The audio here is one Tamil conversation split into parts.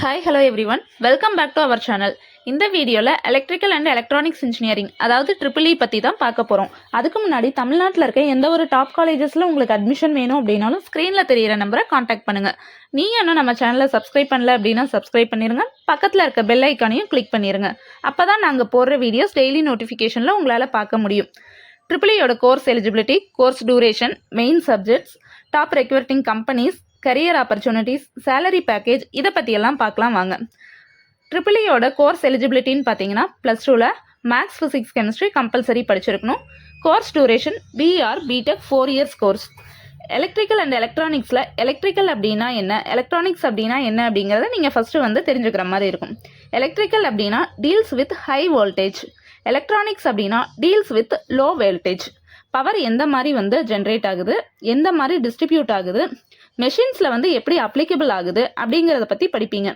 Hi, hello everyone. Welcome back to our channel. இந்த வீடியோல எலக்ட்ரிக்கல் அண்ட் எலக்ட்ரானிக்ஸ் இன்ஜினியரிங் அதாவது ட்ரிபிள் இ பற்றி தான் பார்க்க போகிறோம். அதுக்கு முன்னாடி தமிழ்நாட்டில் இருக்க எந்த ஒரு டாப் காலேஜஸில் உங்களுக்கு அட்மிஷன் வேணும் அப்படின்னாலும் ஸ்க்ரீனில் தெரியிற நம்பரை காண்டாக்ட் பண்ணுங்கள். நீங்கள் இன்னும் நம்ம சேனலை சப்ஸ்கிரைப் பண்ணல அப்படின்னா சப்ஸ்கிரைப் பண்ணிடுங்க. பக்கத்தில் இருக்க பெல் ஐக்கானையும் கிளிக் பண்ணிடுங்க. அப்போ தான் நாங்கள் போடுற வீடியோஸ் டெய்லி நோட்டிஃபிகேஷனில் உங்களால் பார்க்க முடியும். ட்ரிபிள் இயோட course eligibility, course duration, main subjects, top recruiting companies, career opportunities, salary package இதை பற்றியெல்லாம் பார்க்கலாம் வாங்க. ட்ரிபிள் இயோட கோர்ஸ் எலிஜிபிலிட்டின்னு பார்த்தீங்கன்னா +2ல் மேக்ஸ், ஃபிசிக்ஸ், கெமிஸ்ட்ரி கம்பல்சரி படிச்சிருக்கணும். கோர்ஸ் டியூரேஷன் பிஆர் BTech 4 years course. Electrical and எலக்ட்ரானிக்ஸில் எலக்ட்ரிக்கல் அப்படின்னா என்ன, எலக்ட்ரானிக்ஸ் அப்படின்னா என்ன அப்படிங்கிறத நீங்கள் ஃபஸ்ட்டு தெரிஞ்சுக்கிற மாதிரி இருக்கும். எலக்ட்ரிக்கல் அப்படின்னா deals with high voltage, electronics அப்படின்னா deals with low voltage. Power எந்த மாதிரி ஜென்ரேட் ஆகுது, எந்த மாதிரி டிஸ்ட்ரிபியூட் ஆகுது, மெஷின்ஸில் எப்படி அப்ளிகபிள் ஆகுது அப்படிங்கிறத பற்றி படிப்பீங்க.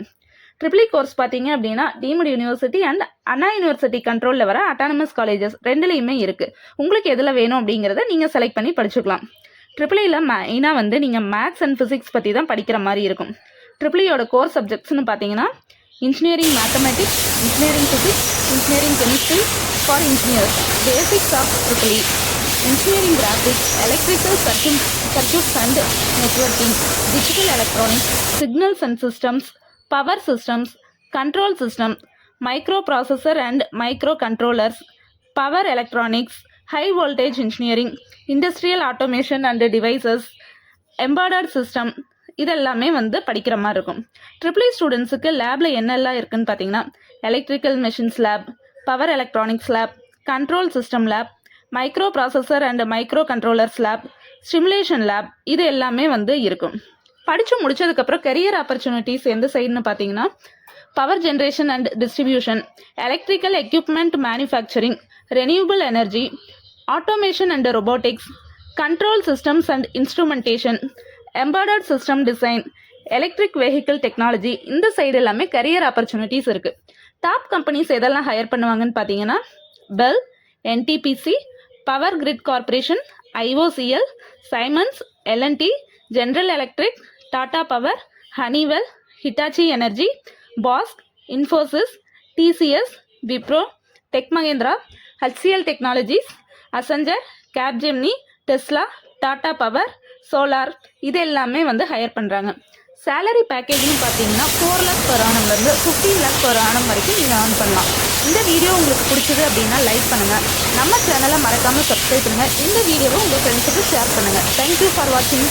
ட்ரிபிள் இ கோர்ஸ் பார்த்தீங்க அப்படின்னா deemed university and Anna university கண்ட்ரோலில் வர அட்டானமஸ் காலேஜஸ் ரெண்டுலேயுமே இருக்குது. உங்களுக்கு எதில் வேணும் அப்படிங்கிறத நீங்கள் செலக்ட் பண்ணி படிச்சுக்கலாம். ட்ரிபிள் இயில் மெயினாக நீங்கள் மேக்ஸ் அண்ட் ஃபிசிக்ஸ் பற்றி தான் படிக்கிற மாதிரி இருக்கும். ட்ரிபிள் இயோட கோர்ஸ் சப்ஜெக்ட்ஸ்னு பார்த்தீங்கன்னா engineering mathematics, engineering physics, engineering chemistry for engineers, basics of triple E, engineering graphics, electrical circuits and networking, digital electronics, signals and systems, power systems, control system, microprocessor and microcontrollers, power electronics, high voltage engineering, industrial automation and devices, embedded system இதெல்லாமே படிக்கிற மாதிரி இருக்கும். ட்ரிபிள் இ ஸ்டூடெண்ட்ஸுக்கு லேபில் என்னெல்லாம் இருக்குன்னு பார்த்தீங்கன்னா electrical machines lab, power electronics lab, control system lab, micro processor and micro controllers lab, stimulation lab இது எல்லாமே இருக்கும். படித்து முடிச்சதுக்கப்புறம் கரியர் ஆப்பர்ச்சுனிட்டிஸ் எந்த சைடுன்னு பார்த்தீங்கன்னா power generation and distribution, electrical equipment manufacturing, renewable energy, automation and robotics, control systems and instrumentation, embedded system design, electric vehicle technology இந்த சைடு எல்லாமே கரியர் ஆப்பர்ச்சுனிட்டிஸ் இருக்குது. டாப் கம்பெனிஸ் எதெல்லாம் ஹையர் பண்ணுவாங்கன்னு பார்த்தீங்கன்னா BHEL, NTPC, Power Grid Corporation, IOCL, Siemens, LNT, General Electric, Tata Power, Honeywell, Hitachi Energy, Bosch, Infosys, TCS, Wipro, Tech Mahindra, HCL Technologies, Accenture, Capgemini, Tesla, Tata Power, solar இது எல்லாமே ஹையர் பண்ணுறாங்க. சேலரி பேக்கேஜ்னு பார்த்தீங்கன்னா 4 lakh per annumலேருந்து 15 lakh per annum வரைக்கும் நீங்கள் earn பண்ணலாம். இந்த வீடியோ உங்களுக்கு பிடிச்சது அப்படின்னா லைக் பண்ணுங்கள், நம்ம சேனலை மறக்காமல் சப்ஸ்கிரைப் பண்ணுங்கள், இந்த வீடியோவை உங்கள் ஃப்ரெண்ட்ஸுக்கு ஷேர் பண்ணுங்கள். தேங்க்யூ ஃபார் வாட்சிங்.